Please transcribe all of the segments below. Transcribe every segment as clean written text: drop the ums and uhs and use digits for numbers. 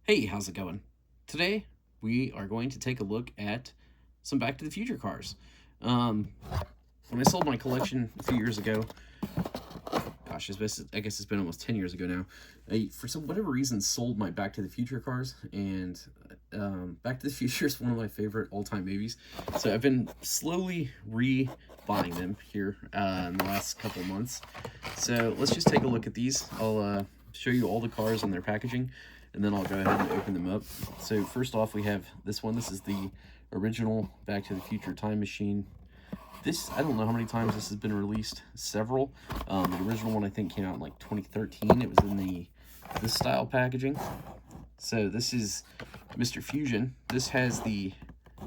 Hey, how's it going? Today, we are going to take a look at some Back to the Future cars. Um, when I sold my collection a few years ago, gosh, I guess it's been almost 10 years ago now, I, for some whatever reason, sold my Back to the Future cars, and Back to the Future is one of my favorite all-time movies, so I've been slowly re-buying them here in the last couple months. So let's just take a look at these. I'll show you all the cars and their packaging, and then I'll go ahead and open them up. So first off, we have this one. This is the original Back to the Future time machine. This, I don't know how many times this has been released. Several. The original one I think came out in like 2013. It was in this style packaging. So this is Mr. Fusion. This has the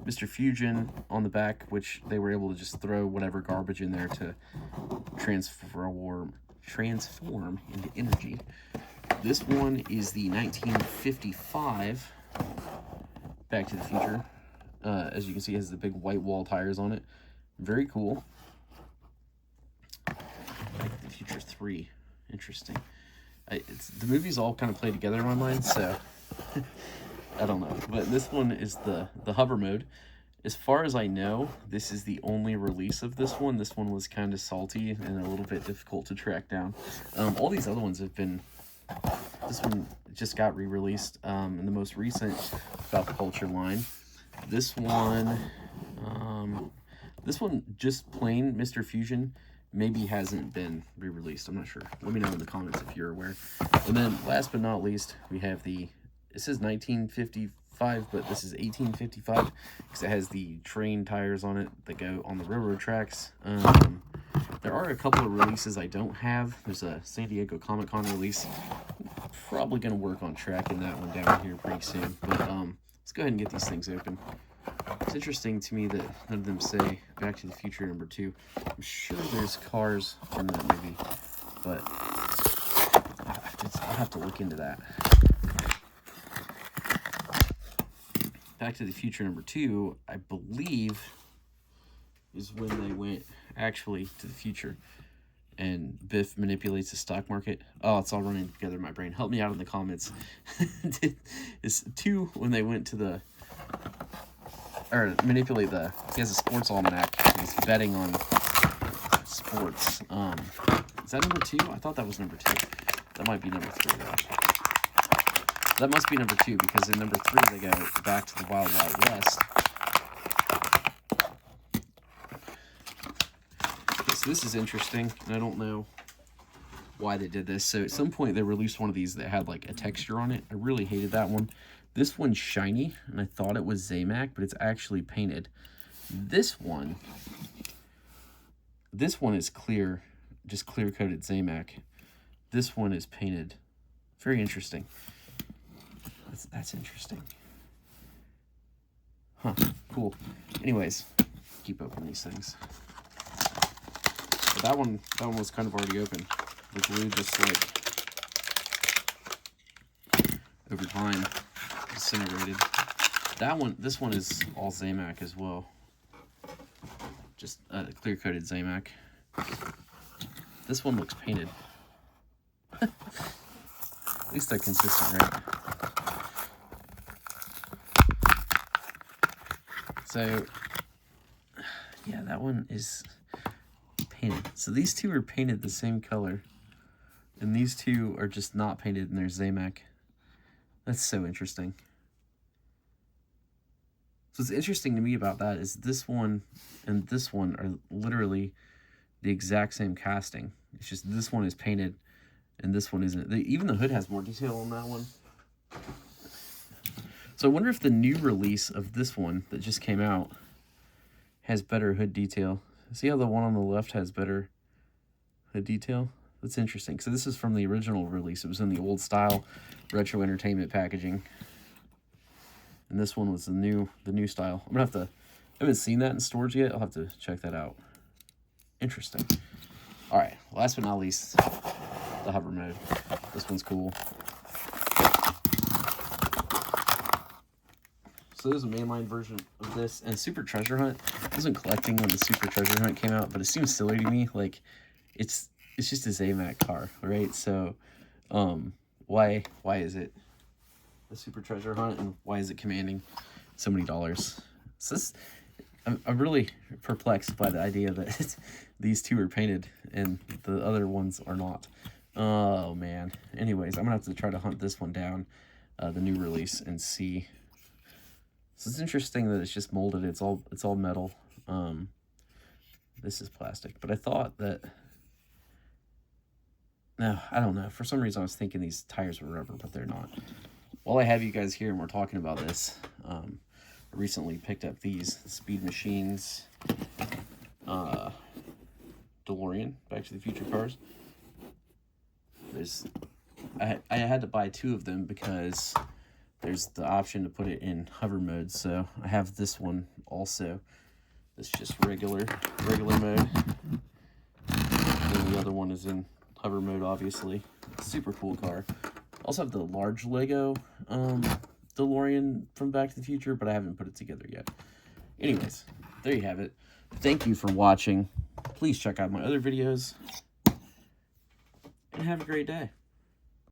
Mr. Fusion on the back, which they were able to just throw whatever garbage in there to transform into energy. This one is the 1955 Back to the Future. As you can see, it has the big white wall tires on it. Very cool. Back to the Future 3. Interesting. The movies all kind of play together in my mind, so I don't know. But this one is the hover mode. As far as I know, this is the only release of this one. This one was kind of salty and a little bit difficult to track down. All these other ones have been... This one just got re-released in the most recent Pop Culture line. This one just plain Mr. Fusion maybe hasn't been re-released. I'm not sure. Let me know in the comments if you're aware. And then last but not least, we have it says 1955, but this is 1855 because it has the train tires on it that go on the railroad tracks. There are a couple of releases I don't have. There's a San Diego Comic-Con release. Probably going to work on tracking that one down here pretty soon. But let's go ahead and get these things open. It's interesting to me that none of them say Back to the Future number 2. I'm sure there's cars from that movie, but I'll have to look into that. Back to the Future number 2, I believe, is when they went actually to the future and Biff manipulates the stock market. Oh, it's all running together in my brain. Help me out in the comments. Is 2 when they went to manipulate he has a sports almanac. He's betting on sports. Is that number 2? I thought that was number 2. That might be number 3 though. That must be number 2 because in number 3 they go back to the Wild Wild West. So this is interesting, and I don't know why they did this. So at some point they released one of these that had like a texture on it. I really hated that one. This one's shiny, and I thought it was Zamac, but it's actually painted. This one is clear, just clear-coated Zamac. This one is painted. Very interesting. That's interesting. Huh, cool. Anyways, keep opening these things. But that one was kind of already open. The glue just like over time disintegrated. This one is all Zamac as well. Just clear-coated Zamac. This one looks painted. At least they're consistent, right? So, yeah, that one is painted. So these two are painted the same color, and these two are just not painted, and they're Zamac. That's so interesting. So what's interesting to me about that is this one and this one are literally the exact same casting. It's just this one is painted, and this one isn't. Even the hood has more detail on that one. So I wonder if the new release of this one that just came out has better hood detail. See how the one on the left has better hood detail? That's interesting. So this is from the original release. It was in the old style retro entertainment packaging. And this one was the new style. I'm gonna I haven't seen that in stores yet. I'll have to check that out. Interesting. All right, last but not least, the hover mode. This one's cool. So there's a mainline version of this, and Super Treasure Hunt. I wasn't collecting when the Super Treasure Hunt came out, but it seems silly to me. Like, it's just a Zamac car, right? So, why is it the Super Treasure Hunt, and why is it commanding so many dollars? So this, I'm really perplexed by the idea that these two are painted and the other ones are not. Oh man. Anyways, I'm gonna have to try to hunt this one down, the new release, and see. So it's interesting that it's just molded. It's all metal. This is plastic, but I thought that. No, I don't know. For some reason, I was thinking these tires were rubber, but they're not. While I have you guys here and we're talking about this, I recently picked up these Speed Machines DeLorean Back to the Future cars. I had to buy 2 of them because there's the option to put it in hover mode. So I have this one also. It's just regular mode. And the other one is in hover mode, obviously. Super cool car. Also have the large Lego DeLorean from Back to the Future, but I haven't put it together yet. Anyways, there you have it. Thank you for watching. Please check out my other videos. And have a great day.